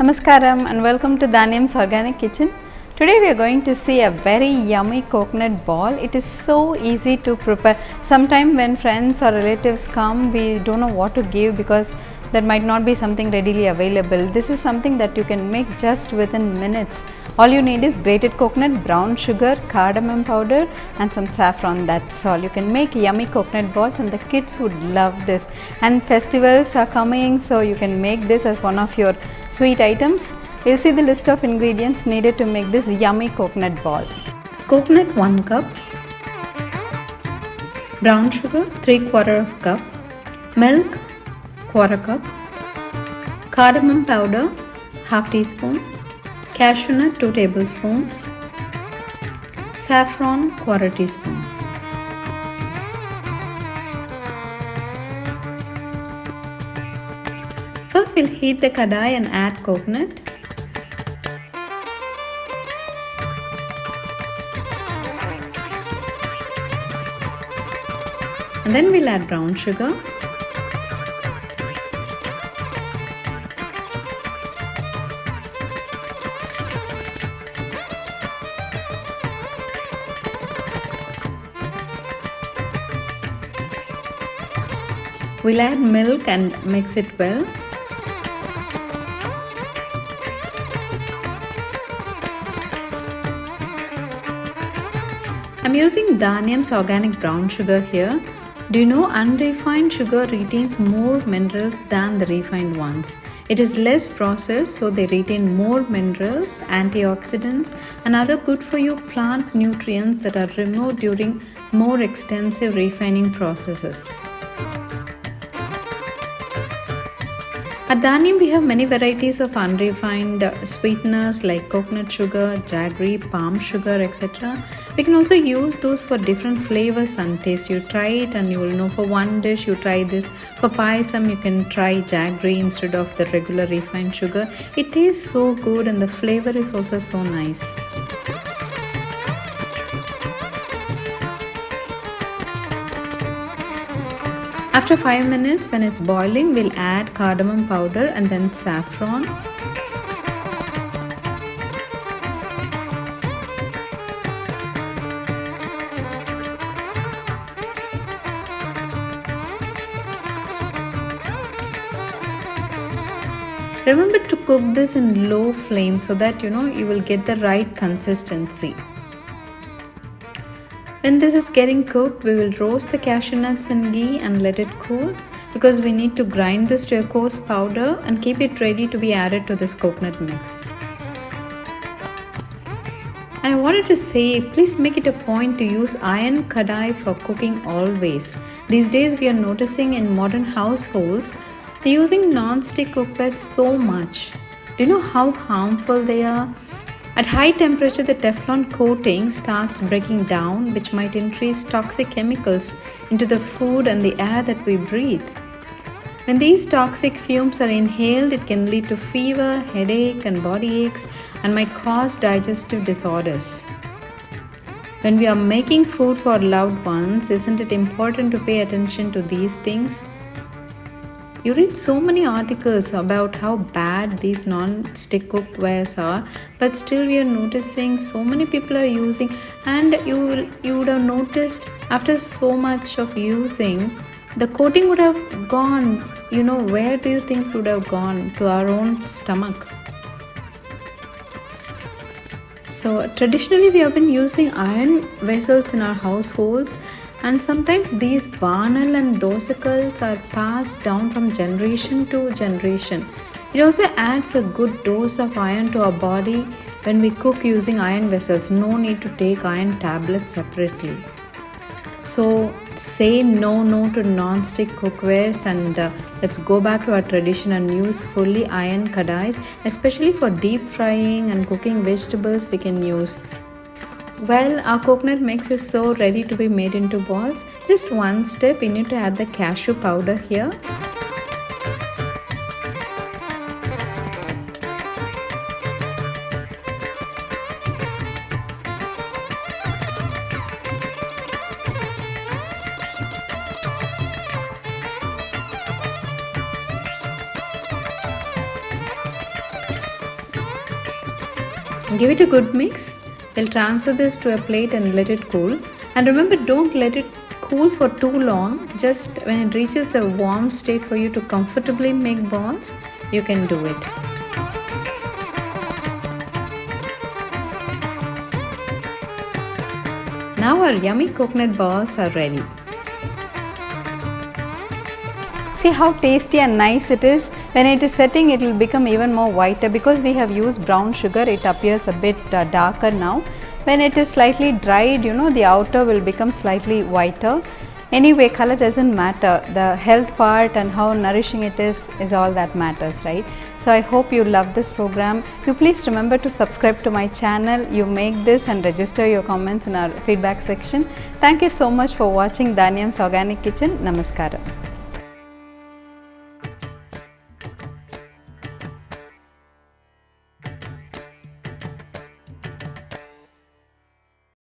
Namaskaram and welcome to Dhanyam's Organic Kitchen. Today we are going to see a very yummy coconut ball. It is so easy to prepare. Sometimes when friends or relatives come, we don't know what to give because there might not be something readily available. This is something that you can make just within minutes. All you need is grated coconut, brown sugar, cardamom powder and some saffron. That's all. You can make yummy coconut balls and the kids would love this. And festivals are coming, so you can make this as one of your sweet items. We'll see the list of ingredients needed to make this yummy coconut ball. Coconut 1 cup, brown sugar 3/4 cup, milk 1/4 cup, cardamom powder 1/2 teaspoon, cashew nut 2 tablespoons, saffron 1/4 teaspoon. First we'll heat the kadai and add coconut. And then we'll add brown sugar. We'll add milk and mix it well. I'm using Dhanyam's organic brown sugar here. Do you know unrefined sugar retains more minerals than the refined ones? It is less processed, so they retain more minerals, antioxidants and other good for you plant nutrients that are removed during more extensive refining processes. At Dhanyam, we have many varieties of unrefined sweeteners like coconut sugar, jaggery, palm sugar, etc. We can also use those for different flavors and taste. You try it and you will know. For one dish, you try this. For payasam, you can try jaggery instead of the regular refined sugar. It tastes so good and the flavor is also so nice. After 5 minutes, when it's boiling, we'll add cardamom powder and then saffron. Remember to cook this in low flame so that you will get the right consistency. When this is getting cooked, we will roast the cashew nuts in ghee and let it cool because we need to grind this to a coarse powder and keep it ready to be added to this coconut mix. And I wanted to say, please make it a point to use iron kadai for cooking always. These days we are noticing in modern households, they're using non-stick cookware so much. Do you know how harmful they are? At high temperature, the Teflon coating starts breaking down, which might increase toxic chemicals into the food and the air that we breathe. When these toxic fumes are inhaled, it can lead to fever, headache, and body aches and might cause digestive disorders. When we are making food for loved ones, isn't it important to pay attention to these things? You read so many articles about how bad these non-stick cookwares are, but still we are noticing so many people are using, and you would have noticed after so much of using, the coating would have gone. Where do you think it would have gone? To our own stomach. So traditionally we have been using iron vessels in our households. And sometimes these varnal and dosicals are passed down from generation to generation. It also adds a good dose of iron to our body when we cook using iron vessels. No need to take iron tablets separately. So say no to non-stick cookwares and let's go back to our tradition and use fully iron kadais, especially for deep frying and cooking vegetables we can use. Well, our coconut mix is so ready to be made into balls. Just one step, we need to add the cashew powder here. Give it a good mix. We'll transfer this to a plate and let it cool. And remember, don't let it cool for too long. Just when it reaches the warm state for you to comfortably make balls, you can do it. Now our yummy coconut balls are ready. See how tasty and nice it is. When it is setting, it will become even more whiter because we have used brown sugar. It appears a bit darker now. When it is slightly dried, the outer will become slightly whiter. Anyway, color doesn't matter. The health part and how nourishing it is all that matters, right? So I hope you love this program. You please remember to subscribe to my channel. You make this and register your comments in our feedback section. Thank you so much for watching Dhanyam's Organic Kitchen. Namaskaram.